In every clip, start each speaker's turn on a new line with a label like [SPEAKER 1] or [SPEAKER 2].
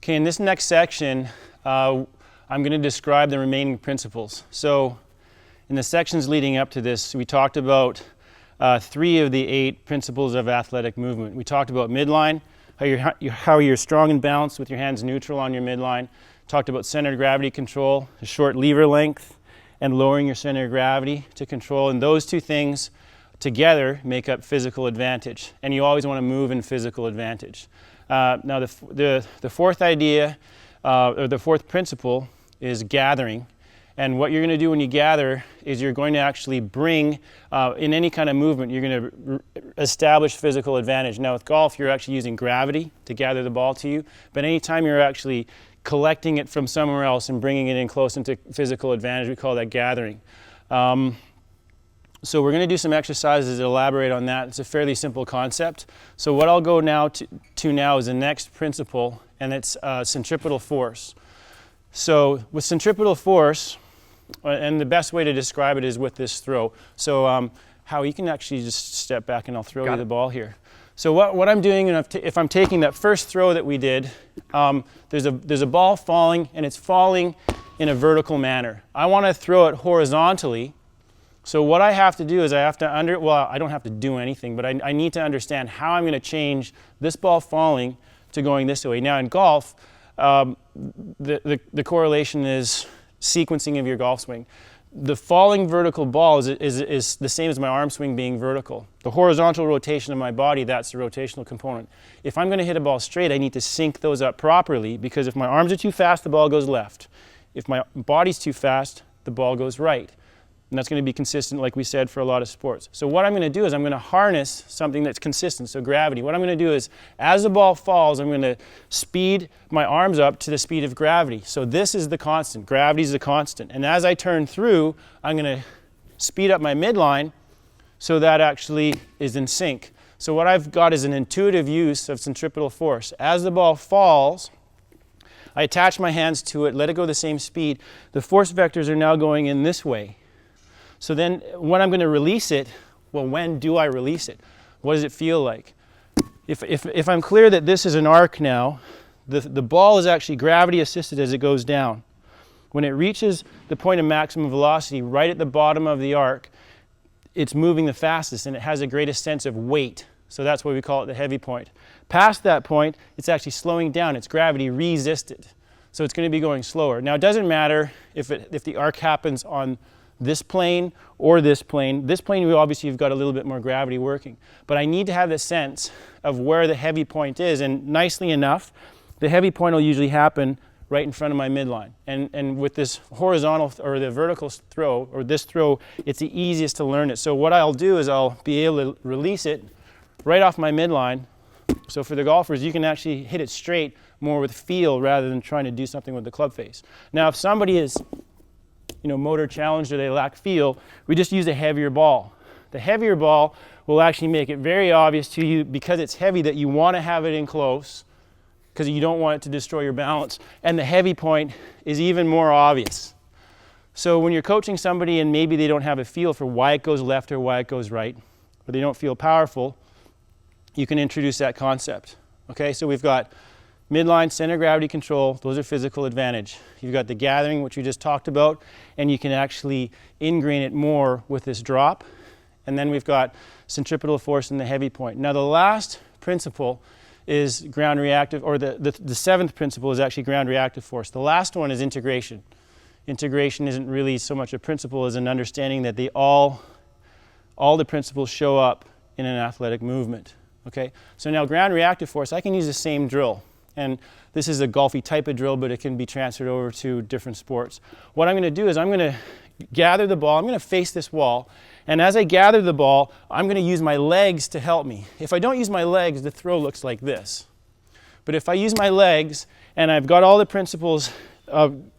[SPEAKER 1] Okay, in this next section, I'm going to describe the remaining principles. So in the sections leading up to this, we talked about 3 of the 8 principles of athletic movement. We talked about midline, how you're strong and balanced with your hands neutral on your midline. Talked about center of gravity control, a short lever length, and lowering your center of gravity to control. And those 2 things together make up physical advantage. And you always want to move in physical advantage. Now the 4th idea, or the 4th principle, is gathering. And what you're going to do when you gather is you're going to actually bring, in any kind of movement, you're going to establish physical advantage. Now with golf, you're actually using gravity to gather the ball to you, but anytime you're actually collecting it from somewhere else and bringing it in close into physical advantage, we call that gathering. So we're going to do some exercises that elaborate on that. It's a fairly simple concept. So what I'll go now to now is the next principle, and it's centripetal force. So with centripetal force, and the best way to describe it is with this throw. So Howie, you can actually just step back and I'll throw you the ball here. So what I'm doing, if I'm taking that first throw that we did, there's a ball falling, and it's falling in a vertical manner. I want to throw it horizontally. So what I have to do is I don't have to do anything, but I need to understand how I'm going to change this ball falling to going this way. Now in golf, the correlation is sequencing of your golf swing. The falling vertical ball is the same as my arm swing being vertical. The horizontal rotation of my body, that's the rotational component. If I'm going to hit a ball straight, I need to sync those up properly, because if my arms are too fast, the ball goes left. If my body's too fast, the ball goes right. And that's going to be consistent, like we said, for a lot of sports. So what I'm going to do is I'm going to harness something that's consistent, so gravity. What I'm going to do is, as the ball falls, I'm going to speed my arms up to the speed of gravity. So this is the constant. Gravity is the constant. And as I turn through, I'm going to speed up my midline so that actually is in sync. So what I've got is an intuitive use of centripetal force. As the ball falls, I attach my hands to it, let it go the same speed. The force vectors are now going in this way. So then when I'm going to release it, well, when do I release it? What does it feel like? If I'm clear that this is an arc now, the ball is actually gravity assisted as it goes down. When it reaches the point of maximum velocity right at the bottom of the arc, it's moving the fastest and it has the greatest sense of weight. So that's why we call it the heavy point. Past that point, it's actually slowing down. It's gravity resisted. So it's going to be going slower. Now it doesn't matter if the arc happens on this plane or this plane. This plane, obviously you've got a little bit more gravity working. But I need to have the sense of where the heavy point is, and nicely enough, the heavy point will usually happen right in front of my midline. And with this horizontal or the vertical throw, or this throw, it's the easiest to learn it. So what I'll do is I'll be able to release it right off my midline. So for the golfers, you can actually hit it straight more with feel rather than trying to do something with the club face. Now if somebody is motor challenged or they lack feel, we just use a heavier ball. The heavier ball will actually make it very obvious to you, because it's heavy, that you want to have it in close, because you don't want it to destroy your balance. And the heavy point is even more obvious. So when you're coaching somebody and maybe they don't have a feel for why it goes left or why it goes right, or they don't feel powerful, you can introduce that concept. Okay, so we've got midline, center of gravity control, those are physical advantage. You've got the gathering, which we just talked about, and you can actually ingrain it more with this drop. And then we've got centripetal force and the heavy point. Now the last principle is ground reactive, or the 7th principle is actually ground reactive force. The last one is integration. Integration isn't really so much a principle as an understanding that all the principles show up in an athletic movement. Okay? So now ground reactive force, I can use the same drill. And this is a golfy type of drill, but it can be transferred over to different sports. What I'm going to do is I'm going to gather the ball. I'm going to face this wall. And as I gather the ball, I'm going to use my legs to help me. If I don't use my legs, the throw looks like this. But if I use my legs and I've got all the principles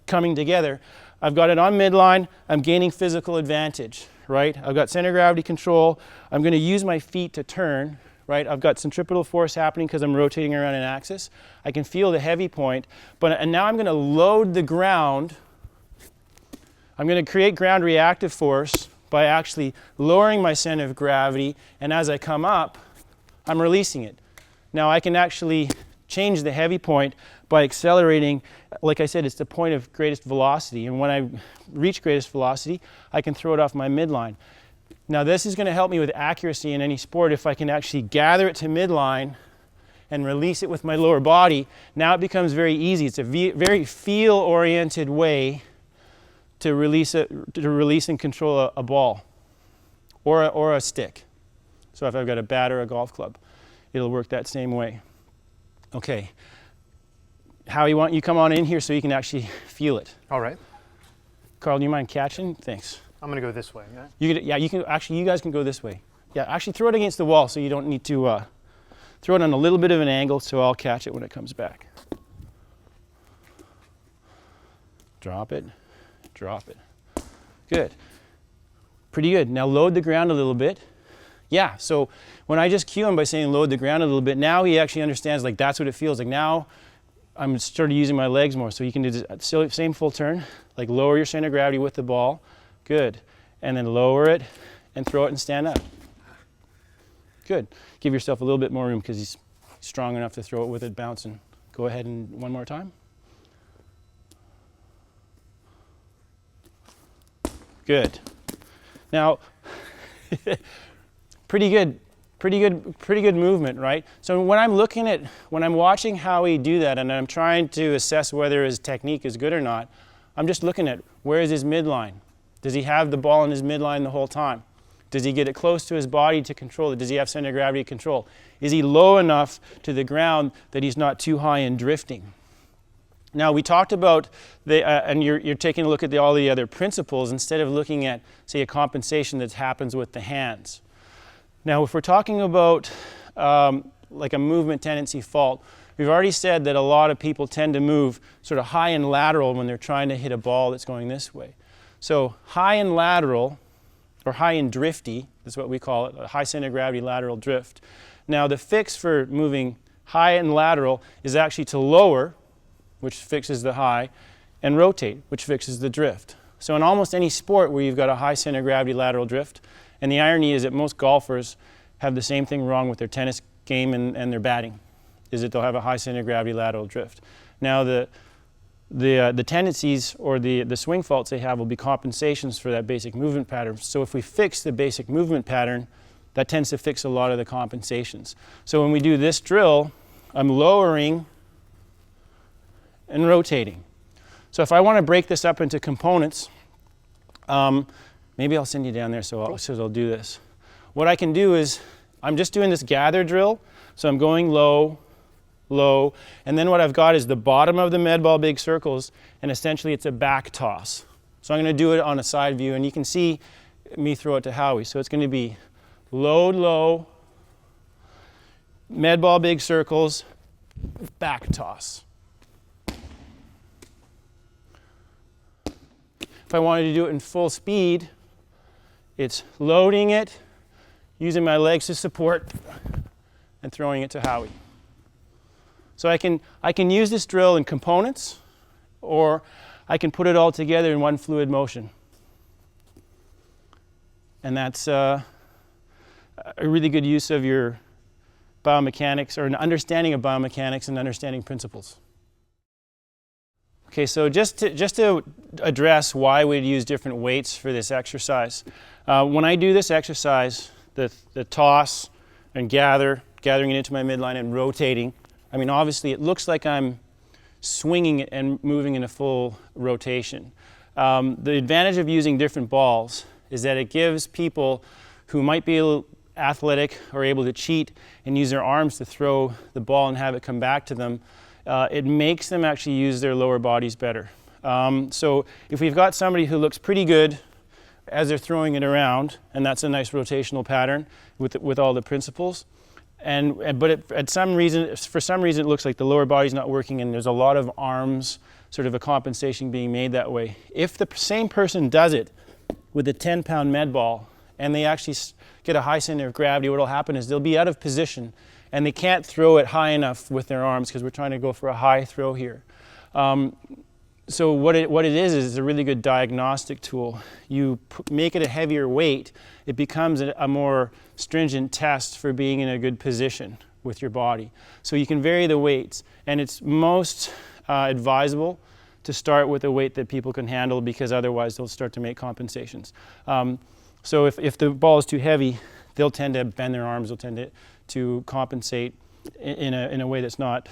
[SPEAKER 1] coming together, I've got it on midline, I'm gaining physical advantage, right? I've got center of gravity control. I'm going to use my feet to turn. Right? I've got centripetal force happening because I'm rotating around an axis. I can feel the heavy point, and now I'm going to load the ground. I'm going to create ground reactive force by actually lowering my center of gravity, and as I come up, I'm releasing it. Now I can actually change the heavy point by accelerating. Like I said, it's the point of greatest velocity. And when I reach greatest velocity, I can throw it off my midline. Now this is going to help me with accuracy in any sport if I can actually gather it to midline and release it with my lower body. Now it becomes very easy. It's a very feel-oriented way to release and control a ball or a stick. So if I've got a bat or a golf club, it'll work that same way. Okay. Howie, why don't you come on in here so you can actually feel it?
[SPEAKER 2] All right.
[SPEAKER 1] Carl, do you mind catching? Thanks.
[SPEAKER 2] I'm going to go this way. Yeah?
[SPEAKER 1] You can actually, you guys can go this way. Yeah, actually throw it against the wall so you don't need to throw it on a little bit of an angle so I'll catch it when it comes back. Drop it, drop it. Good. Pretty good. Now load the ground a little bit. Yeah, so when I just cue him by saying load the ground a little bit, now he actually understands, like, that's what it feels like. Now I'm started using my legs more, so you can do the same full turn, like lower your center of gravity with the ball. Good. And then lower it and throw it and stand up. Good. Give yourself a little bit more room because he's strong enough to throw it with it bouncing. Go ahead and one more time. Good. Now, pretty good movement, right? So when I'm watching Howie do that and I'm trying to assess whether his technique is good or not, I'm just looking at where is his midline? Does he have the ball in his midline the whole time? Does he get it close to his body to control it? Does he have center of gravity control? Is he low enough to the ground that he's not too high and drifting? Now we talked about, and you're taking a look at all the other principles instead of looking at, say, a compensation that happens with the hands. Now if we're talking about like a movement tendency fault, we've already said that a lot of people tend to move sort of high and lateral when they're trying to hit a ball that's going this way. So high and lateral, or high and drifty, is what we call it, a high center of gravity lateral drift. Now the fix for moving high and lateral is actually to lower, which fixes the high, and rotate, which fixes the drift. So in almost any sport where you've got a high center of gravity lateral drift, and the irony is that most golfers have the same thing wrong with their tennis game and their batting, is that they'll have a high center of gravity lateral drift. Now the tendencies or the swing faults they have will be compensations for that basic movement pattern. So if we fix the basic movement pattern, that tends to fix a lot of the compensations. So when we do this drill, I'm lowering and rotating. So if I want to break this up into components, maybe I'll send you down there so I'll do this. What I can do is, I'm just doing this gather drill, so I'm going low, low, and then what I've got is the bottom of the med ball big circles, and essentially it's a back toss. So I'm going to do it on a side view, and you can see me throw it to Howie. So it's going to be load low, med ball big circles, back toss. If I wanted to do it in full speed, it's loading it, using my legs to support, and throwing it to Howie. So I can use this drill in components, or I can put it all together in one fluid motion. And that's a really good use of your biomechanics, or an understanding of biomechanics and understanding principles. Okay, so just to address why we'd use different weights for this exercise. When I do this exercise, the toss and gathering it into my midline and rotating, I mean, obviously it looks like I'm swinging it and moving in a full rotation. The advantage of using different balls is that it gives people who might be a little athletic or able to cheat and use their arms to throw the ball and have it come back to them. It makes them actually use their lower bodies better. So if we've got somebody who looks pretty good as they're throwing it around, and that's a nice rotational pattern with all the principles, but for some reason it looks like the lower body's not working and there's a lot of arms, sort of a compensation being made that way. If the same person does it with a 10-pound med ball and they actually get a high center of gravity, what will happen is they'll be out of position and they can't throw it high enough with their arms because we're trying to go for a high throw here. So what it is a really good diagnostic tool. You make it a heavier weight, it becomes a more stringent test for being in a good position with your body. So you can vary the weights, and it's most advisable to start with a weight that people can handle, because otherwise they'll start to make compensations. So if the ball is too heavy, they'll tend to bend their arms, they'll tend to compensate in a way that's not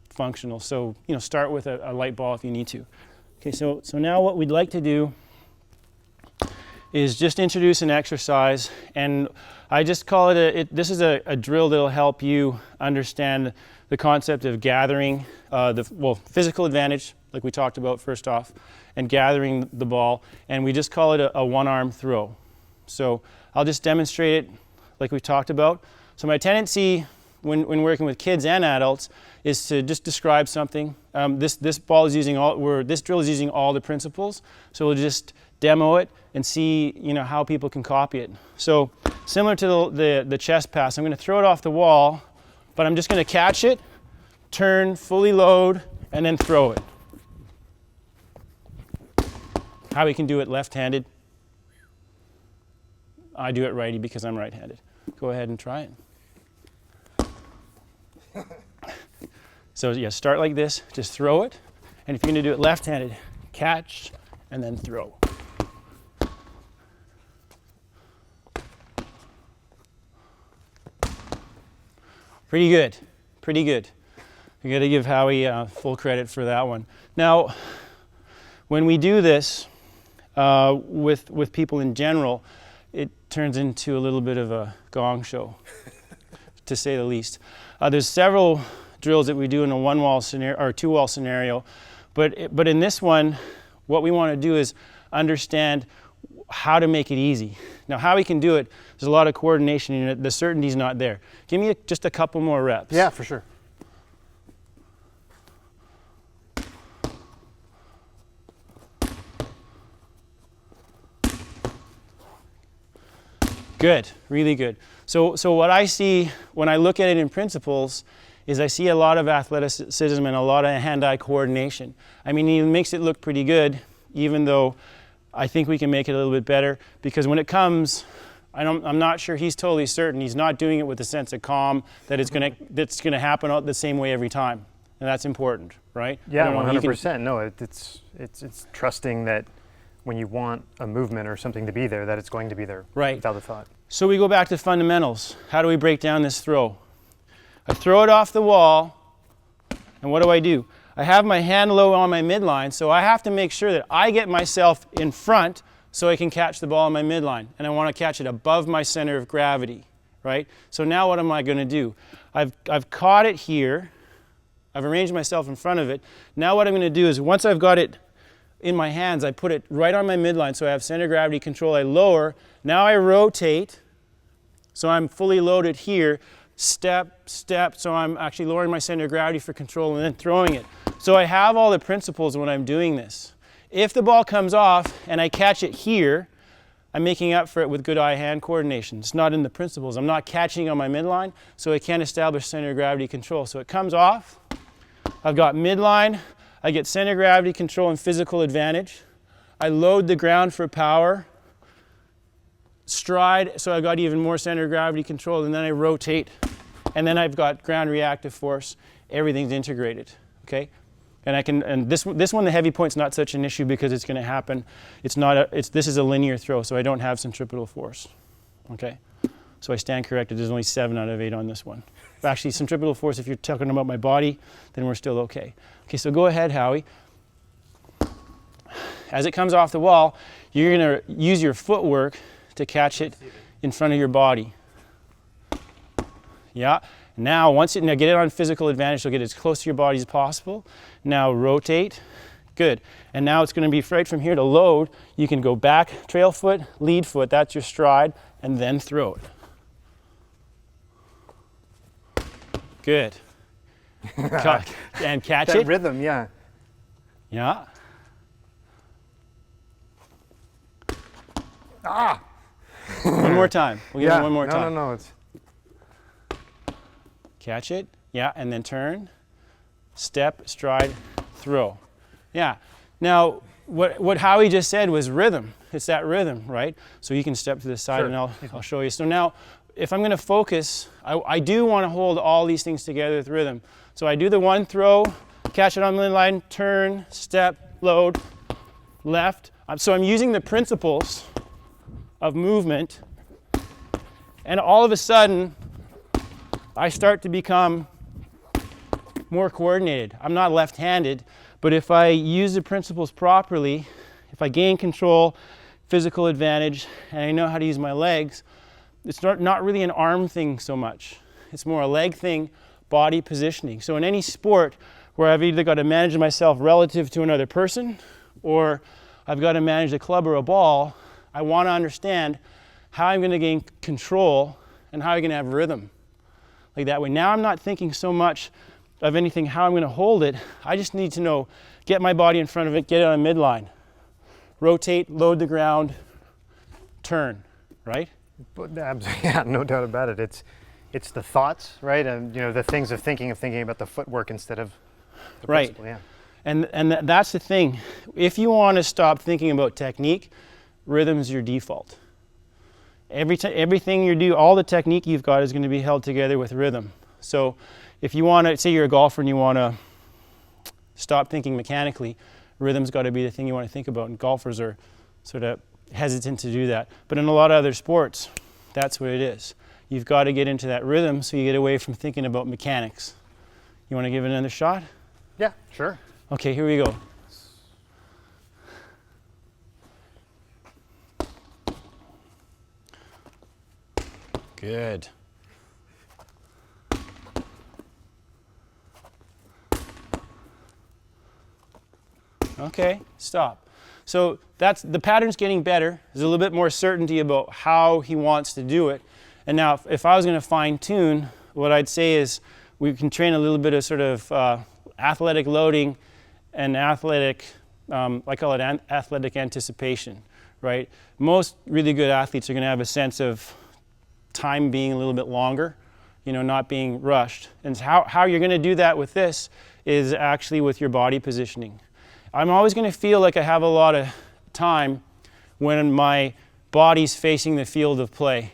[SPEAKER 1] functional. So, you know, start with a light ball if you need to. Okay, so now what we'd like to do is just introduce an exercise, and I just call it this is a drill that'll help you understand the concept of gathering physical advantage, like we talked about first off, and gathering the ball, and we just call it a one-arm throw. So I'll just demonstrate it like we talked about. So my tendency when working with kids and adults is to just describe something. This drill is using all the principles, so we'll just demo it and see, you know, how people can copy it. So similar to the chest pass, I'm going to throw it off the wall, but I'm just going to catch it, turn, fully load, and then throw it. How we can do it left-handed. I do it righty because I'm right-handed. Go ahead and try it. So yeah, start like this, just throw it, and if you're going to do it left-handed, catch and then throw. Pretty good, pretty good. I got to give Howie full credit for that one. Now, when we do this with people in general, it turns into a little bit of a gong show, to say the least. There's several drills that we do in a one-wall scenario or two-wall scenario, but in this one, what we want to do is understand how to make it easy. Now, how we can do it, there's a lot of coordination in it. The certainty's not there. Give me just a couple more reps.
[SPEAKER 2] Yeah, for sure.
[SPEAKER 1] Good, really good. So what I see when I look at it in principles is I see a lot of athleticism and a lot of hand-eye coordination. I mean, he makes it look pretty good, even though I think we can make it a little bit better, because when it comes, I'm not sure he's totally certain. He's not doing it with a sense of calm that that's gonna happen the same way every time, and that's important, right?
[SPEAKER 2] Yeah, 100%. No, it's trusting that when you want a movement or something to be there, that it's going to be there,
[SPEAKER 1] right,
[SPEAKER 2] without a thought.
[SPEAKER 1] So we go back to fundamentals. How do we break down this throw? I throw it off the wall, and what do? I have my hand low on my midline, so I have to make sure that I get myself in front so I can catch the ball on my midline, and I want to catch it above my center of gravity, right? So now what am I going to do? I've caught it here. I've arranged myself in front of it. Now what I'm going to do is, once I've got it in my hands, I put it right on my midline so I have center of gravity control. I lower. Now I rotate, so I'm fully loaded here. Step, step, so I'm actually lowering my center of gravity for control and then throwing it. So I have all the principles when I'm doing this. If the ball comes off and I catch it here, I'm making up for it with good eye-hand coordination. It's not in the principles. I'm not catching on my midline, so I can't establish center of gravity control. So it comes off. I've got midline. I get center of gravity control and physical advantage. I load the ground for power. Stride, so I've got even more center of gravity control, and then I rotate, and then I've got ground reactive force. Everything's integrated, okay? And this one, the heavy point's not such an issue because it's going to happen. This is a linear throw, so I don't have centripetal force, okay? So I stand corrected. There's only 7 out of 8 on this one. Actually, centripetal force, if you're talking about my body, then we're still okay. Okay, so go ahead, Howie. As it comes off the wall, you're going to use your footwork to catch it in front of your body. Yeah. Now, now get it on physical advantage, so get it as close to your body as possible. Now rotate. Good. And now it's going to be right from here to load. You can go back, trail foot, lead foot. That's your stride, and then throw it. Good. And catch
[SPEAKER 2] that
[SPEAKER 1] it.
[SPEAKER 2] Rhythm, yeah.
[SPEAKER 1] Yeah.
[SPEAKER 2] Ah!
[SPEAKER 1] One more time. We'll give it one more time.
[SPEAKER 2] No. It's
[SPEAKER 1] Catch it. Yeah, and then turn. Step, stride, throw. Yeah. Now, what Howie just said was rhythm. It's that rhythm, right? So you can step to the side,
[SPEAKER 2] sure.
[SPEAKER 1] And I'll show you. So now, if I'm going to focus, I do want to hold all these things together with rhythm. So I do the one throw, catch it on the line, turn, step, load, left. So I'm using the principles of movement, and all of a sudden, I start to become more coordinated. I'm not left-handed, but if I use the principles properly, if I gain control, physical advantage, and I know how to use my legs, it's not really an arm thing so much. It's more a leg thing, body positioning. So in any sport where I've either got to manage myself relative to another person, or I've got to manage a club or a ball, I want to understand how I'm going to gain control and how I'm going to have rhythm. Like that way. Now I'm not thinking so much of anything, how I'm going to hold it. I just need to know, get my body in front of it, get it on midline. Rotate, load the ground, turn, right?
[SPEAKER 2] But, yeah, no doubt about it. It's the thoughts, right? And the things of thinking about the footwork instead of the
[SPEAKER 1] right.
[SPEAKER 2] principle, yeah.
[SPEAKER 1] And that's the thing. If you want to stop thinking about technique, rhythm's your default. Everything you do, all the technique you've got is going to be held together with rhythm. So if you want to, say you're a golfer and you want to stop thinking mechanically, rhythm's got to be the thing you want to think about, and golfers are sort of hesitant to do that. But in a lot of other sports, that's what it is. You've got to get into that rhythm so you get away from thinking about mechanics. You want to give it another shot?
[SPEAKER 2] Yeah, sure.
[SPEAKER 1] Okay, here we go. Good. Okay, stop. So that's the pattern's getting better. There's a little bit more certainty about how he wants to do it. And now if I was going to fine tune, what I'd say is we can train a little bit of sort of athletic loading and athletic, I call it athletic anticipation, right? Most really good athletes are going to have a sense of time being a little bit longer, not being rushed. And how you're going to do that with this is actually with your body positioning. I'm always going to feel like I have a lot of time when my body's facing the field of play.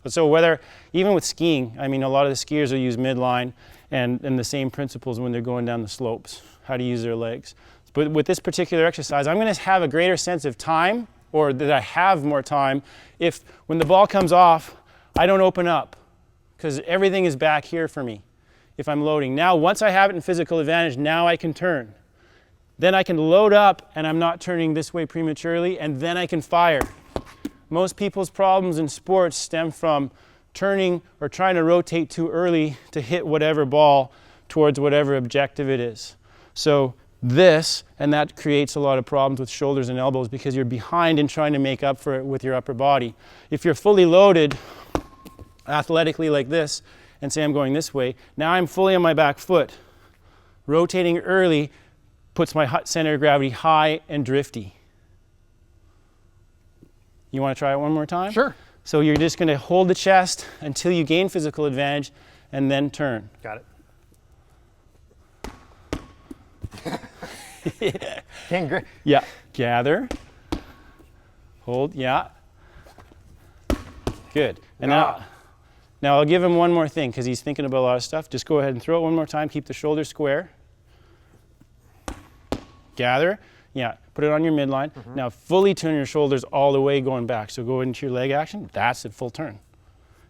[SPEAKER 1] So even with skiing, I mean, a lot of the skiers will use midline and the same principles when they're going down the slopes, how to use their legs. But with this particular exercise, I'm going to have a greater sense of time, or that I have more time, if when the ball comes off, I don't open up, because everything is back here for me if I'm loading. Now, once I have it in physical advantage, now I can turn. Then I can load up and I'm not turning this way prematurely, and then I can fire. Most people's problems in sports stem from turning or trying to rotate too early to hit whatever ball towards whatever objective it is. So and that creates a lot of problems with shoulders and elbows because you're behind in trying to make up for it with your upper body. If you're fully loaded athletically like this and say I'm going this way, now I'm fully on my back foot. Rotating early puts my center of gravity high and drifty. You want to try it one more time?
[SPEAKER 2] Sure.
[SPEAKER 1] So you're just going to hold the chest until you gain physical advantage and then turn.
[SPEAKER 2] Got it.
[SPEAKER 1] Yeah. Gather. Hold. Yeah. Good. And now I'll give him one more thing because he's thinking about a lot of stuff. Just go ahead and throw it one more time. Keep the shoulders square. Gather. Yeah. Put it on your midline. Mm-hmm. Now fully turn your shoulders all the way going back. So go into your leg action. That's it, full turn.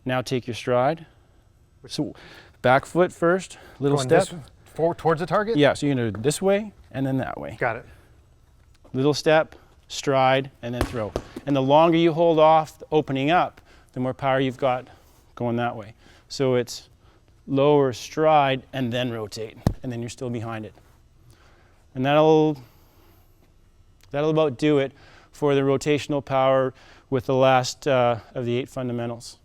[SPEAKER 1] Now take your stride. So back foot first. Little step.
[SPEAKER 2] Forward towards the target?
[SPEAKER 1] Yeah. So you're going to do this way and then that way.
[SPEAKER 2] Got it.
[SPEAKER 1] Little step, stride, and then throw. And the longer you hold off opening up, the more power you've got going that way. So it's lower stride and then rotate, and then you're still behind it. And that'll about do it for the rotational power with the last of the 8 fundamentals.